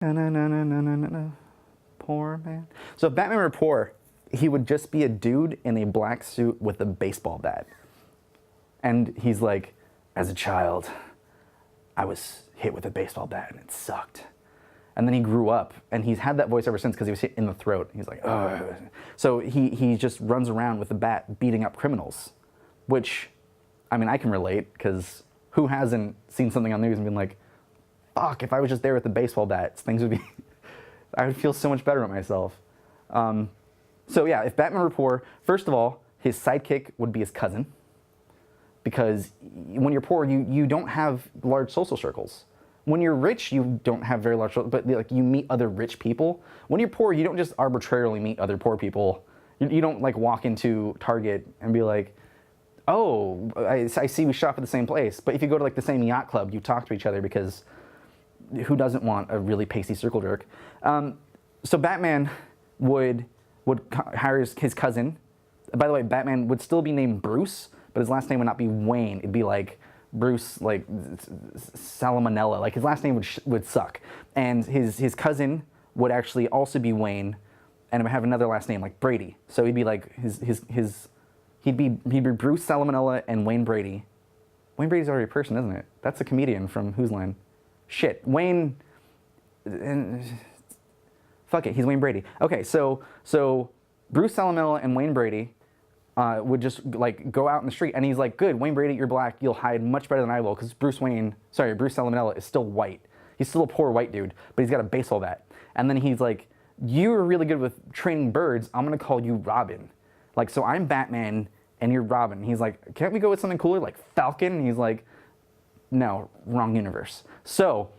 No, no, no, no, no, no, no, no. Poor man. So if Batman were poor, he would just be a dude in a black suit with a baseball bat. And he's like, as a child, I was hit with a baseball bat and it sucked. And then he grew up, and he's had that voice ever since because he was hit in the throat. He's like, ugh. So he just runs around with a bat beating up criminals, which, I mean, I can relate, because who hasn't seen something on the news and been like, fuck, if I was just there with the baseball bats, things would be, I would feel so much better about myself. So yeah, if Batman were poor, first of all, his sidekick would be his cousin, because when you're poor, you don't have large social circles. When you're rich, you don't have very large, but like you meet other rich people. When you're poor, you don't just arbitrarily meet other poor people. You don't like walk into Target and be like, oh, I see we shop at the same place. But if you go to like the same yacht club, you talk to each other, because who doesn't want a really pasty circle jerk? So Batman would hire his cousin. By the way, Batman would still be named Bruce, but his last name would not be Wayne. It'd be like Bruce, like Salmonella. Like his last name would suck. And his cousin would actually also be Wayne, and would have another last name like Brady. So he'd be like he'd be Bruce Salmonella and Wayne Brady. Wayne Brady's already a person, isn't it? That's a comedian from Whose Line? Shit, Wayne. Fuck it, he's Wayne Brady. Okay, so Bruce Salmonella and Wayne Brady would just like go out in the street, and he's like, good, Wayne Brady, you're black, you'll hide much better than I will, because Bruce Salmonella is still white. He's still a poor white dude, but he's got a baseball bat. And then he's like, you're really good with training birds, I'm gonna call you Robin. Like, so I'm Batman and you're Robin. He's like, can't we go with something cooler, like Falcon? And he's like, no, wrong universe. So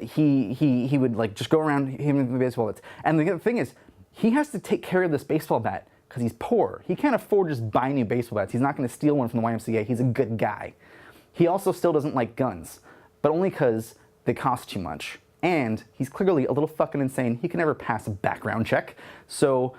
he would like just go around him with the baseball bats. And the thing is, he has to take care of this baseball bat because he's poor. He can't afford to just buy new baseball bats. He's not going to steal one from the YMCA. He's a good guy. He also still doesn't like guns, but only because they cost too much. And he's clearly a little fucking insane. He can never pass a background check. So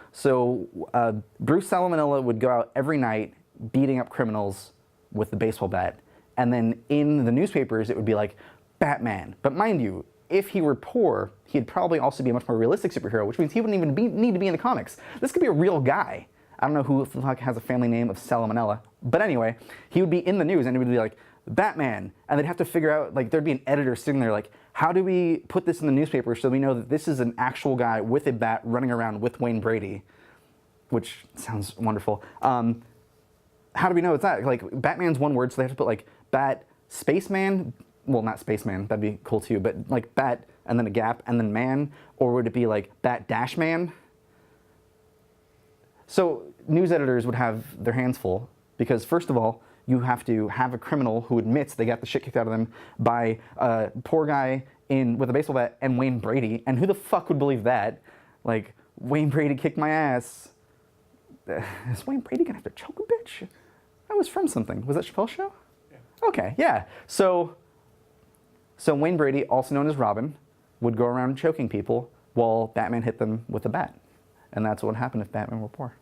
Bruce Salmonella would go out every night beating up criminals with the baseball bat. And then in the newspapers, it would be like, Batman. But mind you, if he were poor, he'd probably also be a much more realistic superhero, which means he wouldn't even need to be in the comics. This could be a real guy. I don't know who the fuck has a family name of Salmonella. But anyway, he would be in the news, and it would be like, Batman. And they'd have to figure out, like, there'd be an editor sitting there like, how do we put this in the newspaper so we know that this is an actual guy with a bat running around with Wayne Brady? Which sounds wonderful. How do we know it's that? Like, Batman's one word, so they have to put, like, Bat Spaceman. Well, not Spaceman, that'd be cool too, but like Bat and then a gap and then man, or would it be like Bat Dash Man? So news editors would have their hands full, because first of all, you have to have a criminal who admits they got the shit kicked out of them by a poor guy with a baseball bat and Wayne Brady, and who the fuck would believe that? Like, Wayne Brady kicked my ass. Is Wayne Brady gonna have to choke a bitch? That was from something. Was that Chappelle's show? Yeah. Okay, yeah. So Wayne Brady, also known as Robin, would go around choking people while Batman hit them with a bat. And that's what would happen if Batman were poor.